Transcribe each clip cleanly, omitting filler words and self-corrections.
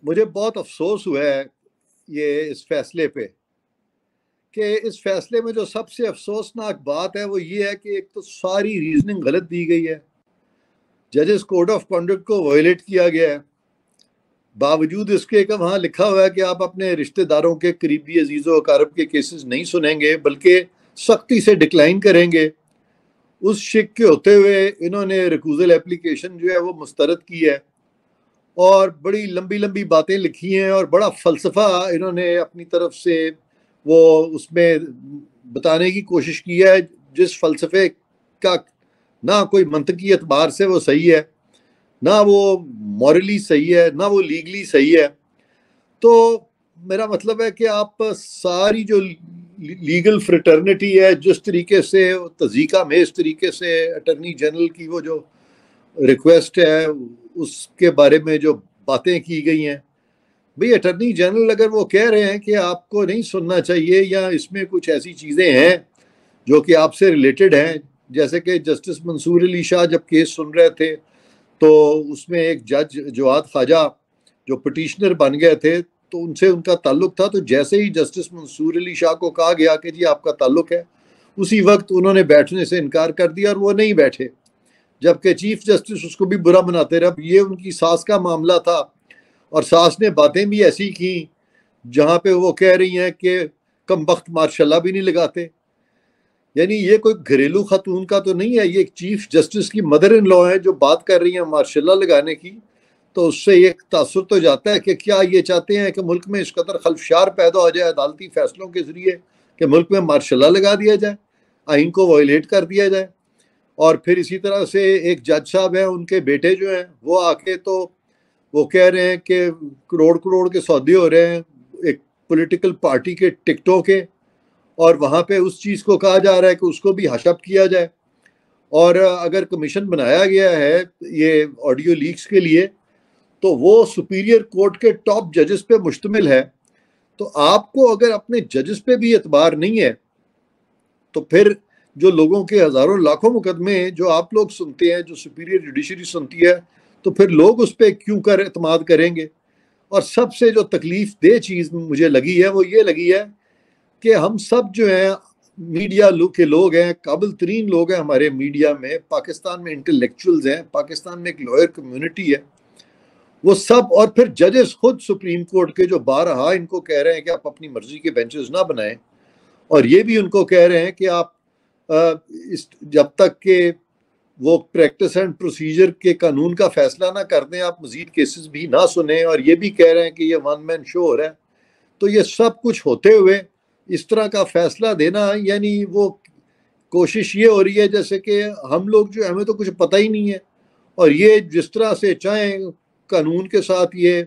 मुझे बहुत अफसोस हुआ है ये इस फैसले पे कि इस फैसले में जो सबसे अफसोसनाक बात है वो ये है कि एक तो सारी रीजनिंग गलत दी गई है। जजेस कोड ऑफ कंडक्ट को वायलेट किया गया है, बावजूद इसके कि वहाँ लिखा हुआ है कि आप अपने रिश्तेदारों के करीबी अजीज़ो अकारब के केसेस नहीं सुनेंगे बल्कि सख्ती से डिक्लाइन करेंगे। उस शिक के होते हुए इन्होंने रिकूजल एप्लीकेशन जो है वो मुस्तरद की है और बड़ी लंबी लंबी बातें लिखी हैं और बड़ा फ़लसफ़ा इन्होंने अपनी तरफ से वो उसमें बताने की कोशिश की है, जिस फ़लसफ़े का ना कोई मंतकी एतबार से वो सही है, ना वो मॉरली सही है, ना वो लीगली सही है। तो मेरा मतलब है कि आप सारी जो लीगल फ्रेटर्निटी है, जिस तरीके से तज़ीका में इस तरीके से अटर्नी जनरल की वो जो रिक्वेस्ट है उसके बारे में जो बातें की गई हैं, भाई अटर्नी जनरल अगर वो कह रहे हैं कि आपको नहीं सुनना चाहिए या इसमें कुछ ऐसी चीज़ें हैं जो कि आपसे रिलेटेड हैं, जैसे कि जस्टिस मंसूर अली शाह जब केस सुन रहे थे तो उसमें एक जज जवाद ख्वाजा जो पिटिशनर बन गए थे तो उनसे उनका ताल्लुक था, तो जैसे ही जस्टिस मंसूर अली शाह को कहा गया कि जी आपका ताल्लुक है, उसी वक्त उन्होंने बैठने से इनकार कर दिया और वो नहीं बैठे, जबकि चीफ जस्टिस उसको भी बुरा मनाते रहे। अब ये उनकी सास का मामला था और सास ने बातें भी ऐसी की जहाँ पे वो कह रही हैं कि कम वक्त मार्शल्ला भी नहीं लगाते। यानी ये कोई घरेलू खातून का तो नहीं है, ये एक चीफ जस्टिस की मदर इन लॉ है जो बात कर रही है मार्शल्ला लगाने की। तो उससे एक तासुर तो जाता है कि क्या ये चाहते हैं कि मुल्क में इस कदर खलफशार पैदा हो जाए अदालती फैसलों के जरिए कि मुल्क में मार्शल्ला लगा दिया जाए, आइन को वायलेट कर दिया जाए। और फिर इसी तरह से एक जज साहब हैं, उनके बेटे जो हैं वो आके तो वो कह रहे हैं कि करोड़ करोड़ के सौदे हो रहे हैं एक पॉलिटिकल पार्टी के टिकटों के, और वहाँ पे उस चीज़ को कहा जा रहा है कि उसको भी हशप किया जाए। और अगर कमीशन बनाया गया है ये ऑडियो लीक्स के लिए तो वो सुपीरियर कोर्ट के टॉप जजेस पे मुश्तमिल है। तो आपको अगर अपने जजेस पे भी एतबार नहीं है तो फिर जो लोगों के हजारों लाखों मुकदमे जो आप लोग सुनते हैं, जो सुपीरियर जुडिशरी सुनती है, तो फिर लोग उस पर क्यों कर एतमाद करेंगे। और सबसे जो तकलीफ दे चीज़ मुझे लगी है वो ये लगी है कि हम सब जो हैं मीडिया के लोग हैं, काबिल तरीन लोग हैं हमारे मीडिया में, पाकिस्तान में इंटेलेक्चुअल्स हैं, पाकिस्तान में एक लॉयर कम्युनिटी है, वो सब और फिर जजेस खुद सुप्रीम कोर्ट के जो बारहा इनको कह रहे हैं कि आप अपनी मर्जी के बेंचेस ना बनाएं, और ये भी उनको कह रहे हैं कि आप इस जब तक के वो प्रैक्टिस एंड प्रोसीजर के कानून का फैसला ना कर दें आप मजीद केसेस भी ना सुने, और ये भी कह रहे हैं कि ये वन मैन शो हो रहा है। तो ये सब कुछ होते हुए इस तरह का फैसला देना, यानी वो कोशिश ये हो रही है जैसे कि हम लोग जो हमें तो कुछ पता ही नहीं है, और ये जिस तरह से चाहें कानून के साथ ये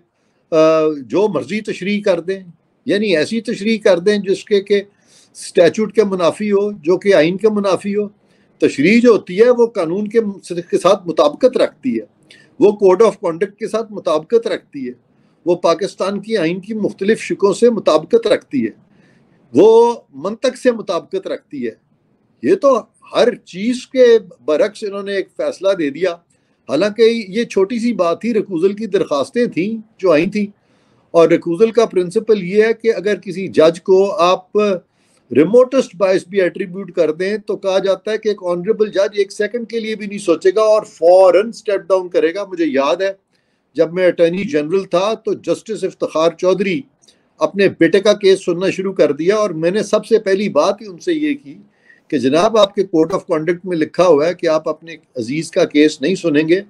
जो मर्जी तशरीह कर दें, यानी ऐसी तशरीह कर दें जिसके के स्टैचूट के मुनाफी हो, जो कि आइन के मुनाफी हो। तशरीह जो होती है वो कानून के साथ मुताबिकत रखती है, वो कोड ऑफ कॉन्डक्ट के साथ मुताबिकत रखती है, वो पाकिस्तान की आइन की मुख्तलिफ शिकों से मुताबिकत रखती है, वो मंतक से मुताबिकत रखती है। ये तो हर चीज के बरक्स इन्होंने एक फैसला दे दिया। हालांकि ये छोटी सी बात थी, रिकूजल की दरखास्तें थी जो आई थी, और रिकूजल का प्रिंसिपल ये है कि अगर किसी जज को आप रिमोटेस्ट बायस भी एट्रीब्यूट कर दें तो कहा जाता है कि एक ऑनरेबल जज एक सेकंड के लिए भी नहीं सोचेगा और फौरन स्टेप डाउन करेगा। मुझे याद है जब मैं अटॉर्नी जनरल था तो जस्टिस इफ्तिखार चौधरी अपने बेटे का केस सुनना शुरू कर दिया, और मैंने सबसे पहली बात ही उनसे ये की कि जनाब आपके कोड ऑफ कॉन्डक्ट में लिखा हुआ है कि आप अपने अजीज का केस नहीं सुनेंगे,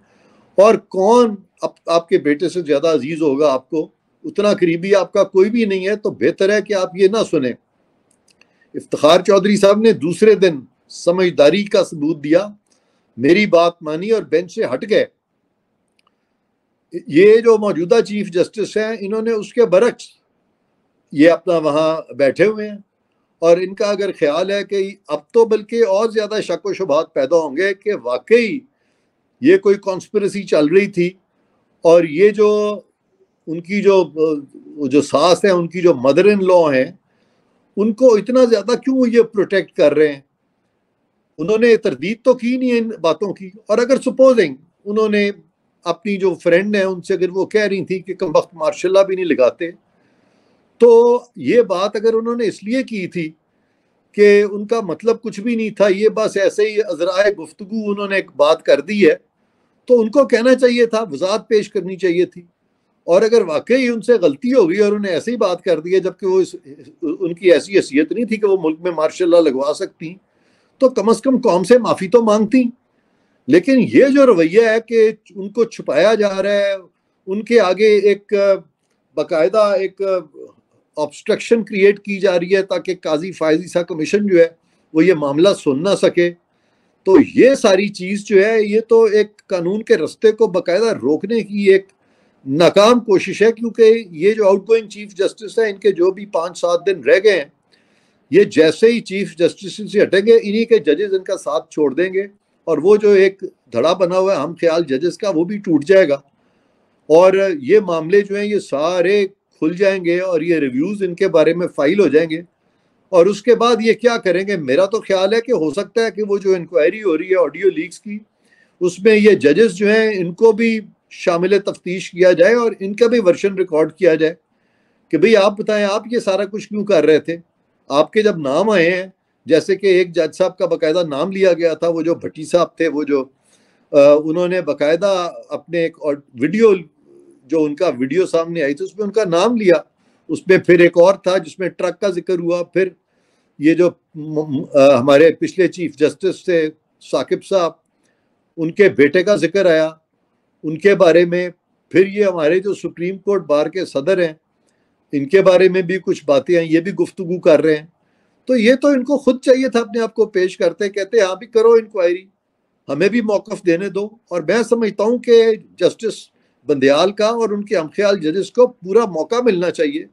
और कौन आपके बेटे से ज्यादा अजीज होगा आपको, उतना करीबी आपका कोई भी नहीं है, तो बेहतर है कि आप ये ना सुने। इफ्तिखार चौधरी साहब ने दूसरे दिन समझदारी का सबूत दिया, मेरी बात मानी और बेंच से हट गए। ये जो मौजूदा चीफ जस्टिस हैं इन्होंने उसके बरक्स ये अपना वहां बैठे हुए हैं, और इनका अगर ख्याल है कि अब तो बल्कि और ज्यादा शक व शुबहात पैदा होंगे कि वाकई ये कोई कॉन्स्पिरेसी चल रही थी, और ये जो उनकी जो सास है, उनकी जो मदर इन लॉ है, उनको इतना ज्यादा क्यों ये प्रोटेक्ट कर रहे हैं। उन्होंने तरदीद तो की नहीं इन बातों की, और अगर सपोजिंग उन्होंने अपनी जो फ्रेंड है उनसे अगर वो कह रही थी कि कम वक्त मार्शल्ला भी नहीं लगाते, तो ये बात अगर उन्होंने इसलिए की थी कि उनका मतलब कुछ भी नहीं था, ये बस ऐसे ही अजराए गुफ्तगू उन्होंने एक बात कर दी है, तो उनको कहना चाहिए था, वजाहत पेश करनी चाहिए थी। और अगर वाकई उनसे गलती हो गई और उन्हें ऐसे ही बात कर दी है, जबकि वो उनकी ऐसी हैसियत नहीं थी कि वो मुल्क में मार्शल लॉ लगवा सकती, तो कम से कम कौम से माफी तो मांगती। लेकिन ये जो रवैया है कि उनको छुपाया जा रहा है, उनके आगे एक बाकायदा एक ऑब्स्ट्रक्शन क्रिएट की जा रही है ताकि काजी फायजी सा कमीशन जो है वो ये मामला सुन ना सके, तो ये सारी चीज जो है ये तो एक कानून के रस्ते को बाकायदा रोकने की एक नाकाम कोशिश है। क्योंकि ये जो आउटगोइंग चीफ जस्टिस है, इनके जो भी 5-7 दिन रह गए हैं, ये जैसे ही चीफ जस्टिस से हटेंगे, इन्हीं के जजेस इनका साथ छोड़ देंगे और वो जो एक धड़ा बना हुआ है हम ख्याल जजेस का, वो भी टूट जाएगा और ये मामले जो हैं ये सारे खुल जाएंगे और ये रिव्यूज इनके बारे में फाइल हो जाएंगे। और उसके बाद ये क्या करेंगे, मेरा तो ख्याल है कि हो सकता है कि वो जो इंक्वायरी हो रही है ऑडियो लीक्स की, उसमें ये जजेस जो हैं इनको भी शामिल तफ्तीश किया जाए और इनका भी वर्शन रिकॉर्ड किया जाए कि भाई आप बताएं आप ये सारा कुछ क्यों कर रहे थे। आपके जब नाम आए हैं, जैसे कि एक जज साहब का बाकायदा नाम लिया गया था, वो जो भट्टी साहब थे, वो जो उन्होंने बाकायदा अपने एक और वीडियो, जो उनका वीडियो सामने आई थी उसमें उनका नाम लिया, उसमें फिर एक और था जिसमें ट्रक का जिक्र हुआ, फिर ये जो हमारे पिछले चीफ जस्टिस थे साकिब साहब, उनके बेटे का जिक्र आया उनके बारे में, फिर ये हमारे जो सुप्रीम कोर्ट बार के सदर हैं इनके बारे में भी कुछ बातें हैं, ये भी गुफ्तगू कर रहे हैं। तो ये तो इनको खुद चाहिए था अपने आप को पेश करते, कहते हाँ भी करो इंक्वायरी, हमें भी मौकफ देने दो। और मैं समझता हूँ कि जस्टिस बंदयाल का और उनके हमख्याल जजेस को पूरा मौका मिलना चाहिए,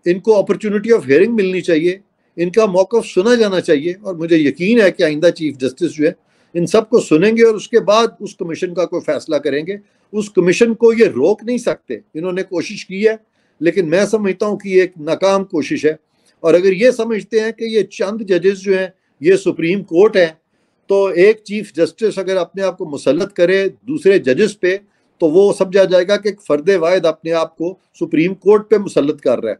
इनको अपॉर्चुनिटी ऑफ हियरिंग मिलनी चाहिए, इनका मौकफ सुना जाना चाहिए। और मुझे यकीन है कि आइंदा चीफ जस्टिस जो है इन सबको सुनेंगे और उसके बाद उस कमीशन का कोई फैसला करेंगे। उस कमीशन को ये रोक नहीं सकते, इन्होंने कोशिश की है लेकिन मैं समझता हूँ कि ये एक नाकाम कोशिश है। और अगर ये समझते हैं कि ये चंद जजेस जो हैं ये सुप्रीम कोर्ट है, तो एक चीफ जस्टिस अगर अपने आप को मुसल्लत करे दूसरे जजेस पे, तो वो समझा जाएगा कि एक फर्द वाहिद अपने आप को सुप्रीम कोर्ट पे मुसल्लत कर रहा है।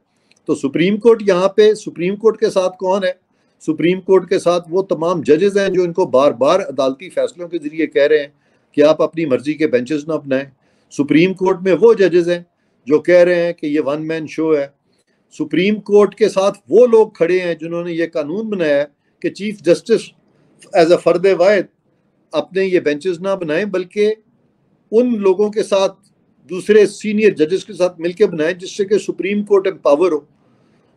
तो सुप्रीम कोर्ट यहाँ पे, सुप्रीम कोर्ट के साथ कौन है? सुप्रीम कोर्ट के साथ वो तमाम जजेस हैं जो इनको बार बार अदालती फैसलों के जरिए कह रहे हैं कि आप अपनी मर्जी के बेंचेस ना अपनाएं। सुप्रीम कोर्ट में वो जजेस हैं जो कह रहे हैं कि ये वन मैन शो है। सुप्रीम कोर्ट के साथ वो लोग खड़े हैं जिन्होंने ये कानून बनाया है कि चीफ जस्टिस एज अ फर्द वाहिद अपने ये बेंचेस ना बनाएं, बल्कि उन लोगों के साथ, दूसरे सीनियर जजेस के साथ मिलकर बनाएं जिससे कि सुप्रीम कोर्ट एम्पावर हो।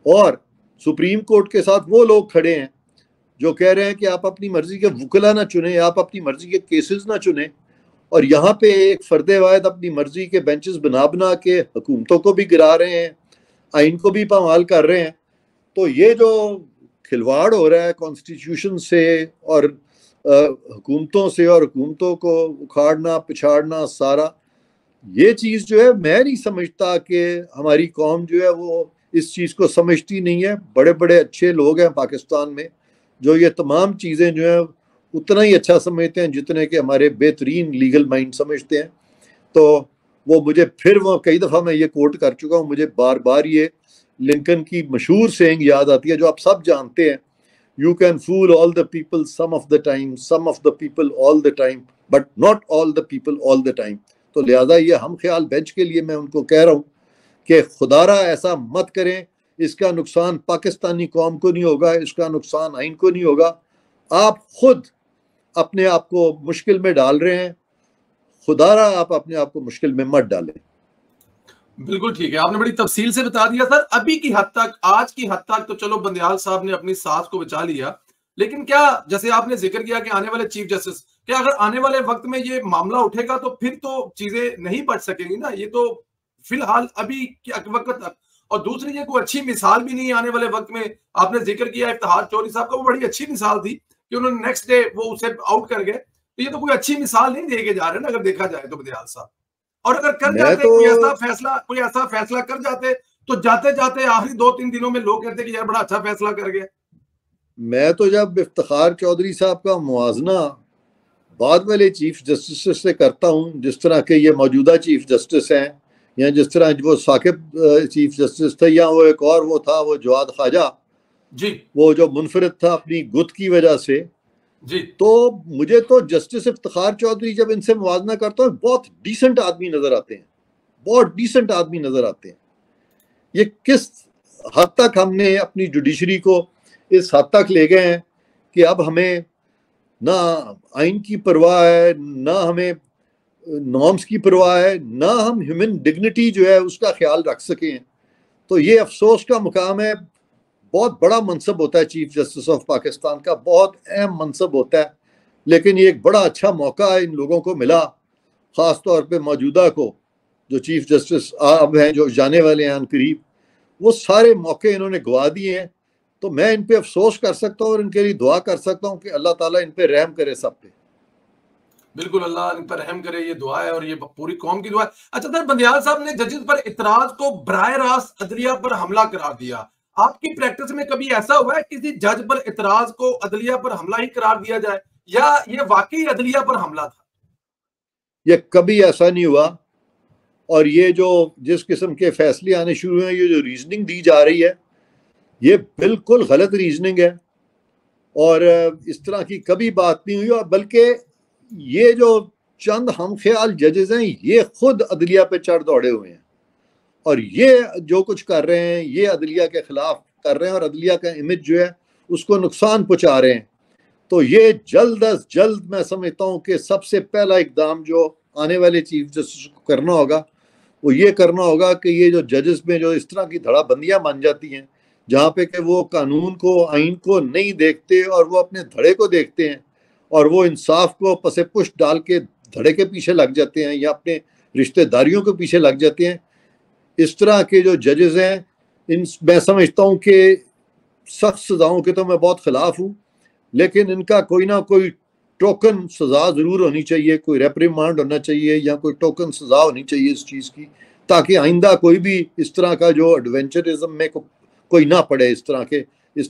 और सुप्रीम कोर्ट के साथ वो लोग खड़े हैं जो कह रहे हैं कि आप अपनी मर्जी के वुकला ना चुने, आप अपनी मर्जी के केसेस ना चुने। और यहाँ पे एक फर्द वाहिद अपनी मर्जी के बेंचेस बना बना के हुकूमतों को भी गिरा रहे हैं, आइन को भी पामाल कर रहे हैं। तो ये जो खिलवाड़ हो रहा है कॉन्स्टिट्यूशन से और हुकूमतों से, और हुकूमतों को उखाड़ना पिछाड़ना सारा, ये चीज़ जो है मैं नहीं समझता कि हमारी कौम जो है वो इस चीज़ को समझती नहीं है। बड़े बड़े अच्छे लोग हैं पाकिस्तान में जो ये तमाम चीज़ें जो है उतना ही अच्छा समझते हैं जितने कि हमारे बेहतरीन लीगल माइंड समझते हैं। तो वो मुझे फिर, वो कई दफ़ा मैं ये कोट कर चुका हूँ, मुझे बार बार ये लिंकन की मशहूर सेइंग याद आती है जो आप सब जानते हैं, you can fool all the people some of the time, some of the people all the time, but not all the people all the time. तो लिहाजा ये हम ख्याल बेंच के लिए मैं उनको कह रहा हूँ कि खुदारा ऐसा मत करें, इसका नुकसान पाकिस्तानी कौम को नहीं होगा, इसका नुकसान आइन को नहीं होगा, आप खुद अपने आप को मुश्किल में डाल रहे हैं। खुदारा आप अपने आप को मुश्किल में मत डालें। बिल्कुल ठीक है, आपने बड़ी तफसील से बता दिया सर। अभी की हद तक, आज की हद तक तो चलो बंदयाल साहब ने अपनी सांस को बचा लिया, लेकिन क्या, जैसे आपने जिक्र किया कि आने वाले चीफ जस्टिस, क्या अगर आने वाले वक्त में ये मामला उठेगा तो फिर तो चीजें नहीं बच सकेंगी ना? ये तो फिलहाल अभी के वक्त तक। और दूसरी, ये कोई अच्छी मिसाल भी नहीं है आने वाले वक्त में। आपने जिक्र किया इफ्तिखार चौधरी साहब का, वो बड़ी अच्छी मिसाल थी कि उन्होंने नेक्स्ट डे वो उसे आउट कर गए। तो ये तो कोई अच्छी मिसाल नहीं दे के जा रहे ना, अगर देखा जाए तो बंदयाल साहब। और अगर कर जाते तो कोई ऐसा फैसला कर जाते तो जाते जाते आखिरी 2-3 दिनों में लोग कहते कि यार बड़ा अच्छा फैसला कर गया। मैं तो जब इफ्तिखार चौधरी साहब का मुआजना बाद वाले चीफ जस्टिस से करता हूँ, जिस तरह के ये मौजूदा चीफ जस्टिस हैं, या जिस तरह वो साकिब चीफ जस्टिस थे, या वो एक और वो था वो जवाद ख्वाजा जी, वो जो मुनफरिद था अपनी गुत की वजह से। जी, तो मुझे तो जस्टिस इफ्तिखार चौधरी जब इनसे मुवाजना करता हूँ, बहुत डिसेंट आदमी नजर आते हैं, बहुत डिसेंट आदमी नजर आते हैं। ये किस हद तक हमने अपनी जुडिशरी को इस हद तक ले गए हैं कि अब हमें ना आइन की परवाह है, ना हमें नॉर्म्स की परवाह है, ना हम ह्यूमन डिग्निटी जो है उसका ख्याल रख सकें। तो ये अफसोस का मुकाम है। बहुत बड़ा मनसब होता है चीफ जस्टिस ऑफ पाकिस्तान का, बहुत अहम मनसब होता है, लेकिन ये एक बड़ा अच्छा मौका इन लोगों को मिला, ख़ास तौर पे मौजूदा को, जो चीफ जस्टिस अब हैं, जो जाने वाले हैं करीब, वो सारे मौके इन्होंने गवा दिए हैं। तो मैं इन पे अफसोस कर सकता हूँ और इनके लिए दुआ कर सकता हूँ कि अल्लाह ताला इन पे रहम करे सब पे। बिल्कुल अल्लाह इन पर रहम करे, ये दुआ है और ये पूरी कौम की दुआ है। अच्छा सर, बंदियाल साहब ने जजेस पर इतराज को बराह रास्त अदलिया पर हमला करार दिया। आपकी प्रैक्टिस में कभी ऐसा हुआ है किसी जज पर इतराज को अदलिया पर हमला ही करार दिया जाए, या ये वाकई अदलिया पर हमला था? ये कभी ऐसा नहीं हुआ। और ये जो जिस किस्म के फैसले आने शुरू हुए हैं, ये जो रीजनिंग दी जा रही है, ये बिल्कुल गलत रीजनिंग है और इस तरह की कभी बात नहीं हुई। और बल्कि ये जो चंद हम ख्याल जजेस हैं, ये खुद अदलिया पे चढ़ दौड़े हुए हैं और ये जो कुछ कर रहे हैं ये अदलिया के खिलाफ कर रहे हैं और अदलिया का इमेज जो है उसको नुकसान पहुंचा रहे हैं। तो ये जल्द अज जल्द मैं समझता हूँ कि सबसे पहला इकदाम जो आने वाले चीफ जस्टिस को करना होगा वो ये करना होगा कि ये जो जजेस में जो इस तरह की धड़ाबंदियां बन जाती हैं, जहाँ पे कि वो कानून को, आइन को नहीं देखते और वो अपने धड़े को देखते हैं और वो इंसाफ को पसे पुश डाल के धड़े के पीछे लग जाते हैं या अपने रिश्तेदारियों के पीछे लग जाते हैं, इस तरह के जो जजेस हैं, इन मैं समझता हूँ कि सख्त सजाओं के तो मैं बहुत खिलाफ हूँ, लेकिन इनका कोई ना कोई टोकन सजा जरूर होनी चाहिए, कोई रेप्रिमांड होना चाहिए या कोई टोकन सजा होनी चाहिए इस चीज़ की, ताकि आइंदा कोई भी इस तरह का जो एडवेंचरिज्म में कोई ना पड़े, इस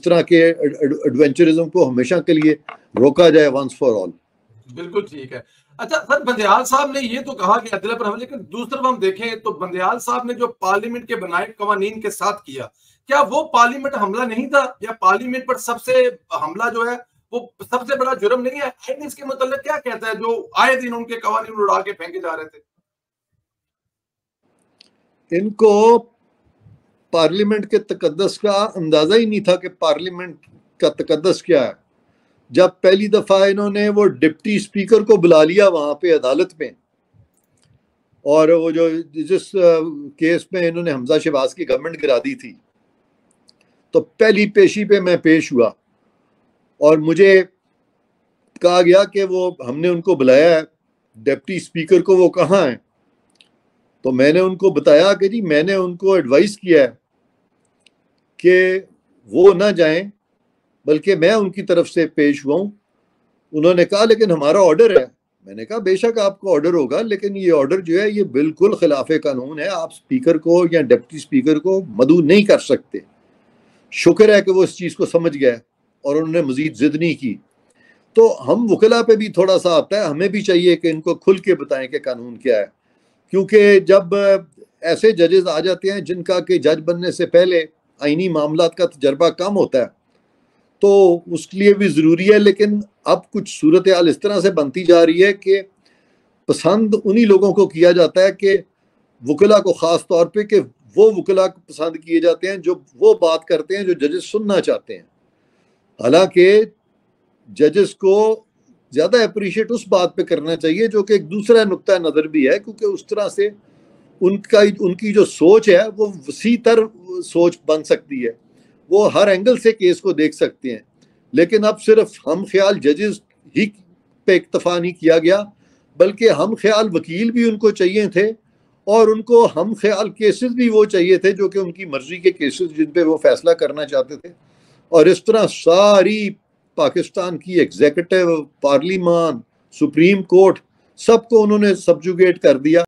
तरह के एडवेंचरिज्म को हमेशा के लिए रोका जाए वंस फॉर ऑल। बिल्कुल ठीक है। अच्छा सर, बंदियाल साहब ने ये तो कहा कि अदलिया पर हमला, लेकिन दूसरी तरफ हम देखें तो बंदियाल साहब ने जो पार्लियामेंट के बनाए कवानीन के साथ किया, क्या वो पार्लियामेंट हमला नहीं था? या पार्लियामेंट पर सबसे हमला जो है वो सबसे बड़ा जुर्म नहीं है? आइन इसके मतलब क्या कहता है जो आए दिन उनके कवानीन उड़ा के फेंके जा रहे थे? इनको पार्लियामेंट के तकद्दस का अंदाजा ही नहीं था कि पार्लियामेंट का तकद्दस क्या है। जब पहली दफा इन्होंने वो डिप्टी स्पीकर को बुला लिया वहां पे अदालत में, और वो जो जिस केस में इन्होंने हमजा शहबाज की गवर्नमेंट गिरा दी थी, तो पहली पेशी पे मैं पेश हुआ और मुझे कहा गया कि वो हमने उनको बुलाया है, डिप्टी स्पीकर को, वो कहाँ है? तो मैंने उनको बताया कि जी मैंने उनको एडवाइस किया है कि वो ना जाएं, बल्कि मैं उनकी तरफ से पेश हुआ हूँ। उन्होंने कहा लेकिन हमारा ऑर्डर है। मैंने कहा बेशक आपको ऑर्डर होगा, लेकिन ये ऑर्डर जो है ये बिल्कुल खिलाफ कानून है, आप स्पीकर को या डिप्टी स्पीकर को मदऊ नहीं कर सकते। शुक्र है कि वो इस चीज़ को समझ गया और उन्होंने मजीद जिद नहीं की। तो हम वकला पे भी थोड़ा सा आता है, हमें भी चाहिए कि इनको खुल के बताएं कि कानून क्या है, क्योंकि जब ऐसे जजेस आ जाते हैं जिनका कि जज बनने से पहले आईनी मामलात का तजर्बा कम होता है, तो उसके लिए भी ज़रूरी है। लेकिन अब कुछ सूरत हाल इस तरह से बनती जा रही है कि पसंद उन्हीं लोगों को किया जाता है कि वकला को, ख़ास तौर पे कि वो वकला को पसंद किए जाते हैं जो वो बात करते हैं जो जजेस सुनना चाहते हैं। हालांकि जजेस को ज़्यादा अप्रिशिएट उस बात पे करना चाहिए जो कि एक दूसरा नुक्ता नज़र भी है, क्योंकि उस तरह से उनकी जो सोच है वो वसी तर सोच बन सकती है, वो हर एंगल से केस को देख सकते हैं। लेकिन अब सिर्फ हम ख्याल जजेस ही पे इक्तफा नहीं किया गया, बल्कि हम ख्याल वकील भी उनको चाहिए थे और उनको हम ख्याल केसेस भी वो चाहिए थे जो कि उनकी मर्जी के केसेस जिन पे वो फैसला करना चाहते थे। और इस तरह सारी पाकिस्तान की एग्जीक्यूटिव, पार्लियामान, सुप्रीम कोर्ट, सबको उन्होंने सब्जुगेट कर दिया।